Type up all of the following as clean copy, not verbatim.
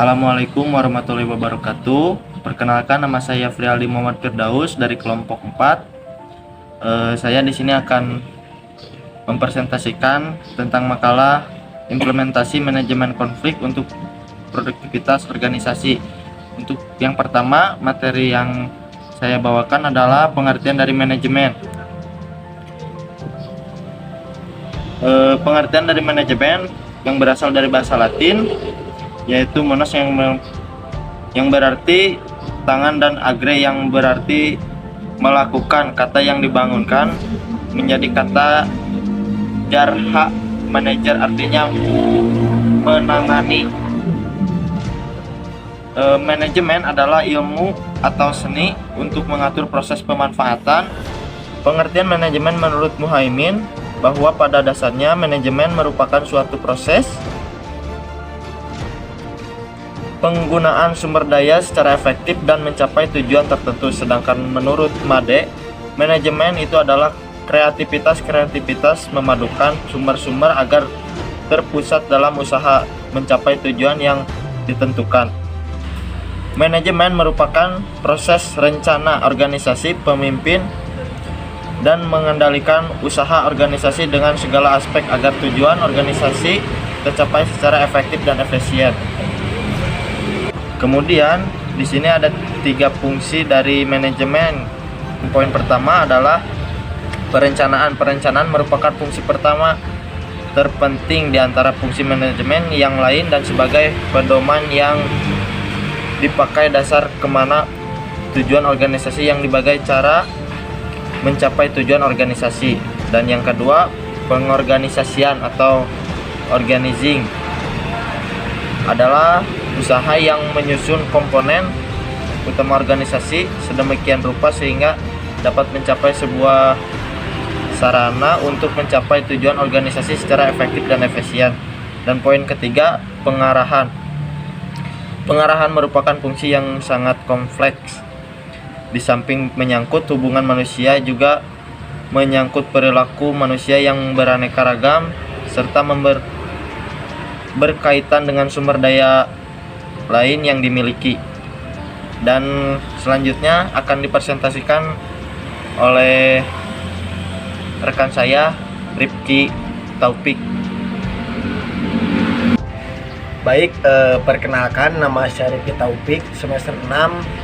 Assalamualaikum warahmatullahi wabarakatuh. Perkenalkan, nama saya Frialdi Muhammad Firdaus dari kelompok 4. Saya di sini akan mempresentasikan tentang makalah implementasi manajemen konflik untuk produktivitas organisasi. Untuk yang pertama, materi yang saya bawakan adalah pengertian dari manajemen. Pengertian dari manajemen yang berasal dari bahasa Latin, yaitu monos yang berarti tangan, dan agre yang berarti melakukan. Kata yang dibangunkan menjadi kata jarha, manajer, artinya menangani. Manajemen adalah ilmu atau seni untuk mengatur proses pemanfaatan. Pengertian manajemen menurut Muhaimin bahwa pada dasarnya manajemen merupakan suatu proses penggunaan sumber daya secara efektif dan mencapai tujuan tertentu. Sedangkan menurut Made, manajemen itu adalah kreativitas memadukan sumber-sumber agar terpusat dalam usaha mencapai tujuan yang ditentukan. Manajemen merupakan proses rencana organisasi, pemimpin, dan mengendalikan usaha organisasi dengan segala aspek agar tujuan organisasi tercapai secara efektif dan efisien. Kemudian di sini ada 3 fungsi dari manajemen. Poin pertama adalah perencanaan. Perencanaan merupakan fungsi pertama terpenting di antara fungsi manajemen yang lain dan sebagai pedoman yang dipakai dasar kemana tujuan organisasi yang dibagai cara mencapai tujuan organisasi. Dan yang kedua, pengorganisasian atau organizing adalah usaha yang menyusun komponen utama organisasi sedemikian rupa sehingga dapat mencapai sebuah sarana untuk mencapai tujuan organisasi secara efektif dan efisien. Dan poin ketiga, pengarahan. Pengarahan merupakan fungsi yang sangat kompleks. Di samping menyangkut hubungan manusia, juga menyangkut perilaku manusia yang beraneka ragam serta berkaitan dengan sumber daya lain yang dimiliki. Dan selanjutnya akan dipresentasikan oleh rekan saya, Rifki Taufik. Baik, perkenalkan, nama saya Rifki Taufik, semester 6,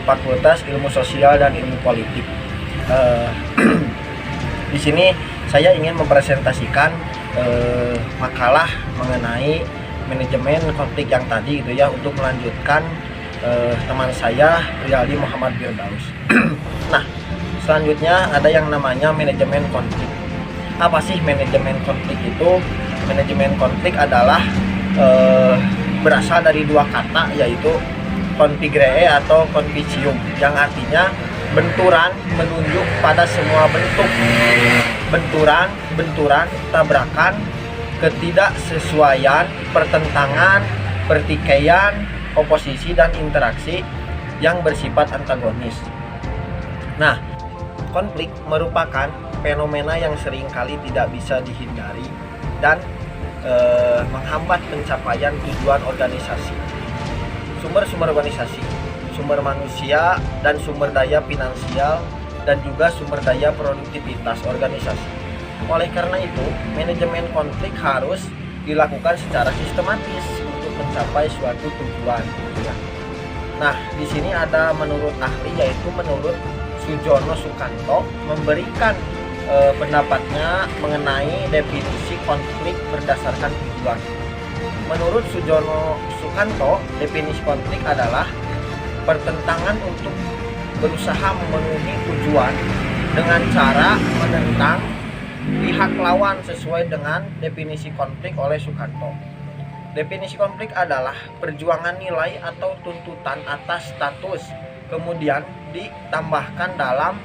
Fakultas Ilmu Sosial dan Ilmu Politik. Di sini saya ingin mempresentasikan makalah mengenai manajemen konflik yang tadi gitu ya, untuk melanjutkan teman saya Frialdi Muhammad Firdaus. Nah, selanjutnya ada yang namanya manajemen konflik. Apa sih manajemen konflik itu? Manajemen konflik adalah berasal dari 2 kata, yaitu configere atau conficium, yang artinya benturan, menunjuk pada semua bentuk benturan, tabrakan, ketidaksesuaian, pertentangan, pertikaian, oposisi, dan interaksi yang bersifat antagonis. Nah, konflik merupakan fenomena yang seringkali tidak bisa dihindari dan menghambat pencapaian tujuan organisasi. Sumber-sumber organisasi, sumber manusia dan sumber daya finansial, dan juga sumber daya produktivitas organisasi. Oleh karena itu, manajemen konflik harus dilakukan secara sistematis untuk mencapai suatu tujuan. Nah, di sini ada menurut ahli, yaitu menurut Sujono Sukanto, memberikan pendapatnya mengenai definisi konflik berdasarkan tujuan. Menurut Sujono Sukanto, definisi konflik adalah pertentangan untuk berusaha memenuhi tujuan dengan cara menentang pihak lawan sesuai dengan definisi konflik oleh Sukanto. Definisi konflik adalah perjuangan nilai atau tuntutan atas status, kemudian ditambahkan dalam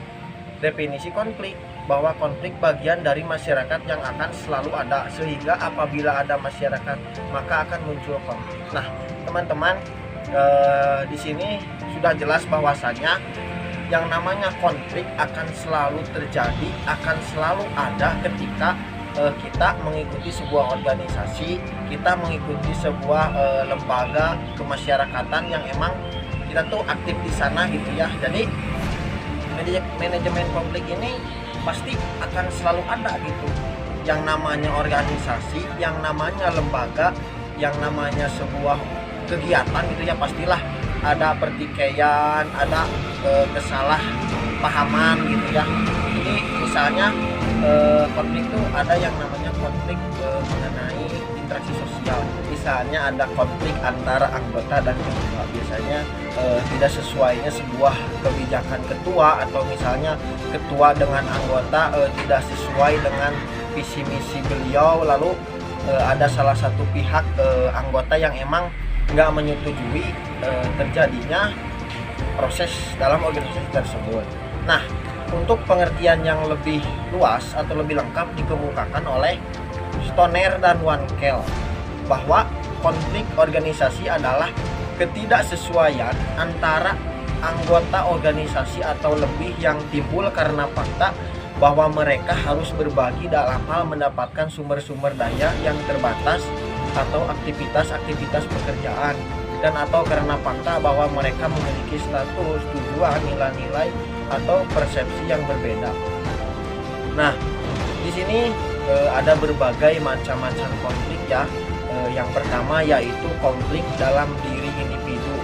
definisi konflik bahwa konflik bagian dari masyarakat yang akan selalu ada, sehingga apabila ada masyarakat maka akan muncul konflik. Nah, teman-teman, di sini sudah jelas bahwasanya yang namanya konflik akan selalu terjadi, akan selalu ada ketika kita mengikuti sebuah organisasi, kita mengikuti sebuah lembaga kemasyarakatan yang emang kita tuh aktif di sana gitu ya. Jadi manajemen konflik ini pasti akan selalu ada gitu. Yang namanya organisasi, yang namanya lembaga, yang namanya sebuah kegiatan gitu ya, pastilah ada pertikaian, ada kesalahpahaman gitu ya. Ini misalnya konflik itu ada yang namanya konflik mengenai interaksi sosial. Misalnya ada konflik antara anggota dan ketua, biasanya tidak sesuainya sebuah kebijakan ketua, atau misalnya ketua dengan anggota tidak sesuai dengan visi misi beliau, lalu ada salah satu pihak anggota yang emang nggak menyetujui terjadinya proses dalam organisasi tersebut. Nah, untuk pengertian yang lebih luas atau lebih lengkap dikemukakan oleh Stoner dan Wankel bahwa konflik organisasi adalah ketidaksesuaian antara anggota organisasi atau lebih yang timbul karena fakta bahwa mereka harus berbagi dalam hal mendapatkan sumber-sumber daya yang terbatas atau aktivitas-aktivitas pekerjaan, dan atau karena fakta bahwa mereka memiliki status, tujuan, nilai-nilai atau persepsi yang berbeda. Nah, di sini ada berbagai macam-macam konflik ya. Yang pertama yaitu konflik dalam diri individu.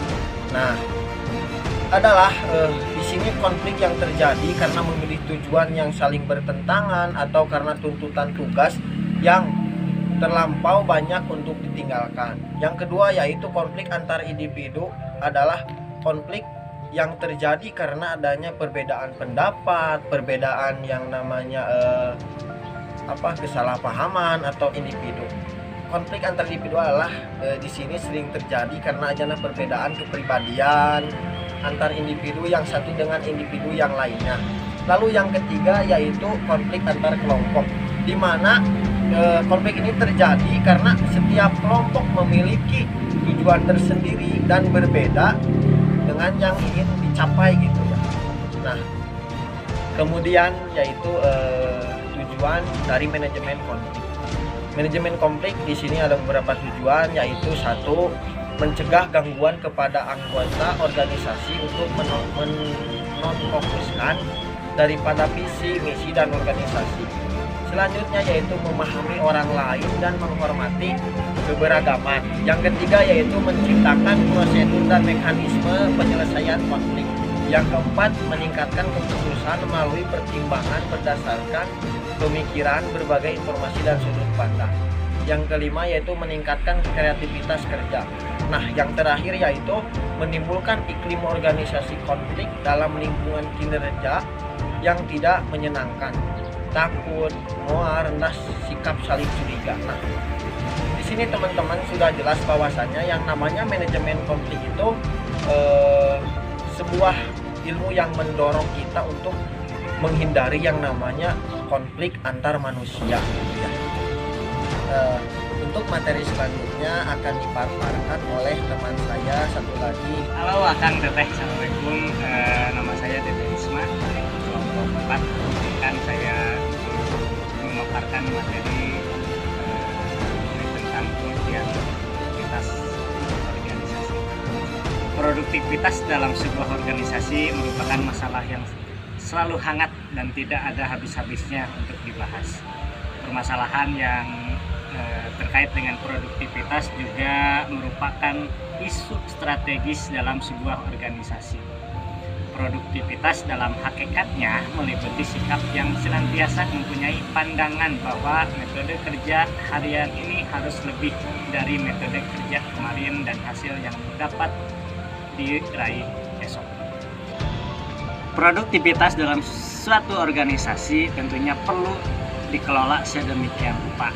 Nah, adalah di sini konflik yang terjadi karena memilih tujuan yang saling bertentangan atau karena tuntutan tugas yang terlampau banyak untuk ditinggalkan. Yang kedua yaitu konflik antar individu, adalah konflik yang terjadi karena adanya perbedaan pendapat, perbedaan yang namanya kesalahpahaman atau individu. Konflik antar individu adalah di sini sering terjadi karena adanya perbedaan kepribadian antar individu yang satu dengan individu yang lainnya. Lalu yang ketiga yaitu konflik antar kelompok, di mana konflik ini terjadi karena setiap kelompok memiliki tujuan tersendiri dan berbeda dengan yang ingin dicapai gitu ya. Nah, kemudian yaitu tujuan dari manajemen konflik. Manajemen konflik di sini ada beberapa tujuan, yaitu satu, mencegah gangguan kepada anggota organisasi untuk menonfokuskan daripada visi, misi, dan organisasi. Selanjutnya yaitu memahami orang lain dan menghormati keberagaman. Yang ketiga yaitu menciptakan prosedur dan mekanisme penyelesaian konflik. Yang keempat, meningkatkan keputusan melalui pertimbangan berdasarkan pemikiran, berbagai informasi dan sudut pandang. Yang kelima yaitu meningkatkan kreativitas kerja. Nah, yang terakhir yaitu menimbulkan iklim organisasi konflik dalam lingkungan kinerja yang tidak menyenangkan, takut, muar, rendah, sikap saling curiga. Nah, di sini teman-teman sudah jelas bahwasannya yang namanya manajemen konflik itu sebuah ilmu yang mendorong kita untuk menghindari yang namanya konflik antar manusia. Untuk materi selanjutnya akan dipaparkan oleh teman saya satu lagi. Halo Akang Teteh, Assalamualaikum. Nama saya Teteh Isma, kelompok 4. Dan saya memaparkan materi tentang pengertian produktivitas organisasi. Produktivitas dalam sebuah organisasi merupakan masalah yang selalu hangat dan tidak ada habis-habisnya untuk dibahas. Permasalahan yang terkait dengan produktivitas juga merupakan isu strategis dalam sebuah organisasi. Produktivitas dalam hakikatnya meliputi sikap yang senantiasa mempunyai pandangan bahwa metode kerja harian ini harus lebih dari metode kerja kemarin dan hasil yang dapat diraih esok. Produktivitas dalam suatu organisasi tentunya perlu dikelola sedemikian rupa,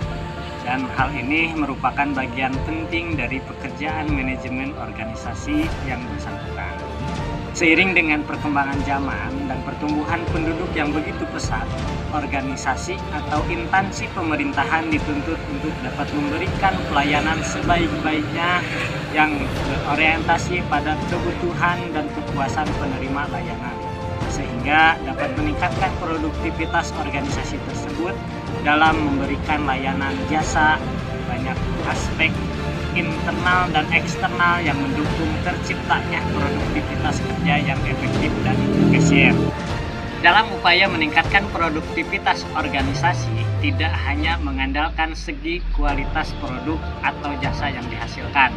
dan hal ini merupakan bagian penting dari pekerjaan manajemen organisasi yang bersangkutan. Seiring dengan perkembangan zaman dan pertumbuhan penduduk yang begitu pesat, organisasi atau instansi pemerintahan dituntut untuk dapat memberikan pelayanan sebaik-baiknya yang berorientasi pada kebutuhan dan kepuasan penerima layanan. sehingga dapat meningkatkan produktivitas organisasi tersebut dalam memberikan layanan jasa. Banyak aspek internal dan eksternal yang mendukung terciptanya produktivitas kerja yang efektif dan efisien. Dalam upaya meningkatkan produktivitas organisasi, tidak hanya mengandalkan segi kualitas produk atau jasa yang dihasilkan,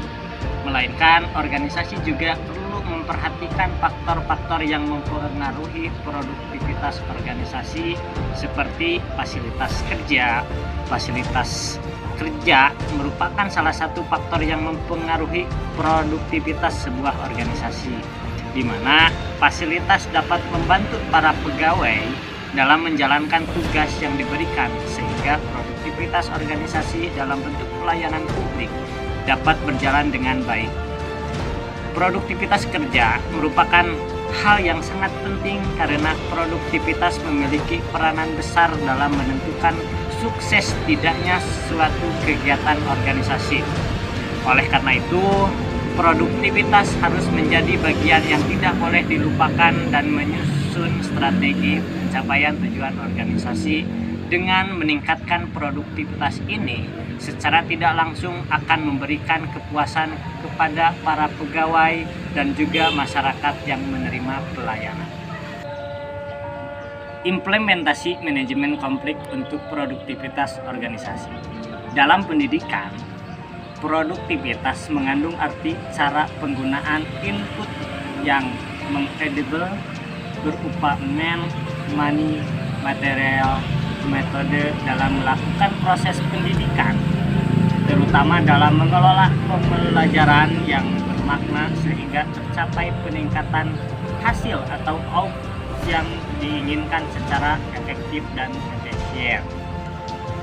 melainkan organisasi juga perlu memperhatikan faktor-faktor yang mempengaruhi produktivitas organisasi seperti fasilitas kerja. Fasilitas kerja merupakan salah satu faktor yang mempengaruhi produktivitas sebuah organisasi, di mana fasilitas dapat membantu para pegawai dalam menjalankan tugas yang diberikan, sehingga produktivitas organisasi dalam bentuk pelayanan publik dapat berjalan dengan baik. Produktivitas kerja merupakan hal yang sangat penting karena produktivitas memiliki peranan besar dalam menentukan sukses tidaknya suatu kegiatan organisasi. Oleh karena itu, produktivitas harus menjadi bagian yang tidak boleh dilupakan dan menyusun strategi pencapaian tujuan organisasi. Dengan meningkatkan produktivitas ini, secara tidak langsung akan memberikan kepuasan kepada para pegawai dan juga masyarakat yang menerima pelayanan. Implementasi manajemen konflik untuk produktivitas organisasi. Dalam pendidikan, produktivitas mengandung arti cara penggunaan input yang mengedible berupa money, material, metode dalam melakukan proses pendidikan, terutama dalam mengelola pembelajaran yang bermakna sehingga tercapai peningkatan hasil atau output yang diinginkan secara efektif dan efisien.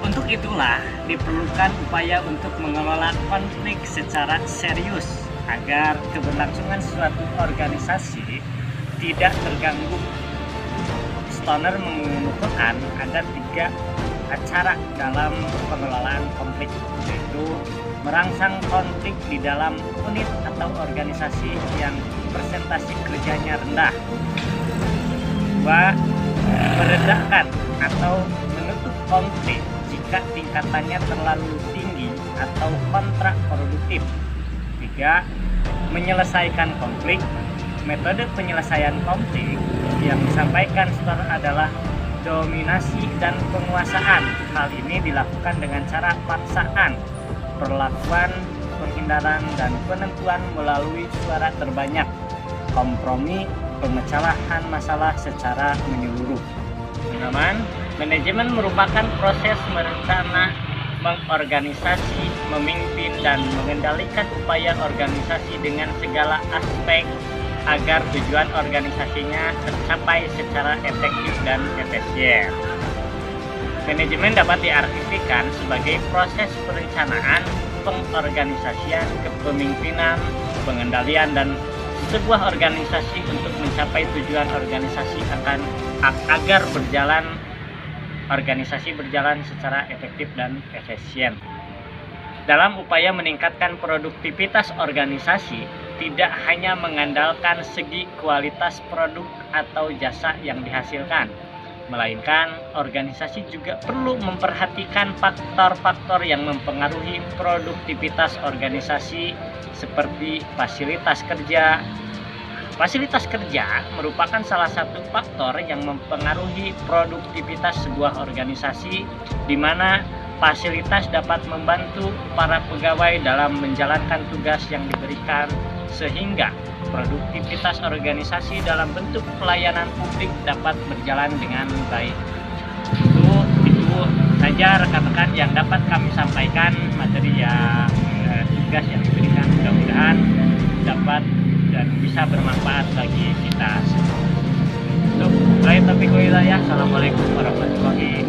Untuk itulah diperlukan upaya untuk mengelola konflik secara serius agar keberlangsungan suatu organisasi tidak terganggu. Stoner mengumpulkan ada 3 cara dalam pengelolaan konflik, yaitu merangsang konflik di dalam unit atau organisasi yang persentase kerjanya rendah. 2. Meredakan atau menutup konflik jika tingkatannya terlalu tinggi atau kontraproduktif. 3. Menyelesaikan konflik. Metode penyelesaian konflik yang disampaikan Stoner adalah dominasi dan penguasaan. Hal ini dilakukan dengan cara paksaan, perlakuan, penghindaran, dan penentuan melalui suara terbanyak, kompromi, pemecahan masalah secara menyeluruh. Teman-teman, manajemen merupakan proses merencana, mengorganisasi, memimpin, dan mengendalikan upaya organisasi dengan segala aspek agar tujuan organisasinya tercapai secara efektif dan efisien. Manajemen dapat diartikan sebagai proses perencanaan, pengorganisasian, kepemimpinan, pengendalian, dan sebuah organisasi untuk mencapai tujuan organisasi agar organisasi berjalan secara efektif dan efisien. Dalam upaya meningkatkan produktivitas organisasi, tidak hanya mengandalkan segi kualitas produk atau jasa yang dihasilkan, melainkan organisasi juga perlu memperhatikan faktor-faktor yang mempengaruhi produktivitas organisasi seperti fasilitas kerja. Fasilitas kerja merupakan salah satu faktor yang mempengaruhi produktivitas sebuah organisasi, di mana fasilitas dapat membantu para pegawai dalam menjalankan tugas yang diberikan, sehingga produktivitas organisasi dalam bentuk pelayanan publik dapat berjalan dengan baik. Itu saja rekan-rekan yang dapat kami sampaikan, materi yang tugas yang diberikan, mudah-mudahan dapat dan bisa bermanfaat bagi kita semua. Assalamualaikum warahmatullahi wabarakatuh.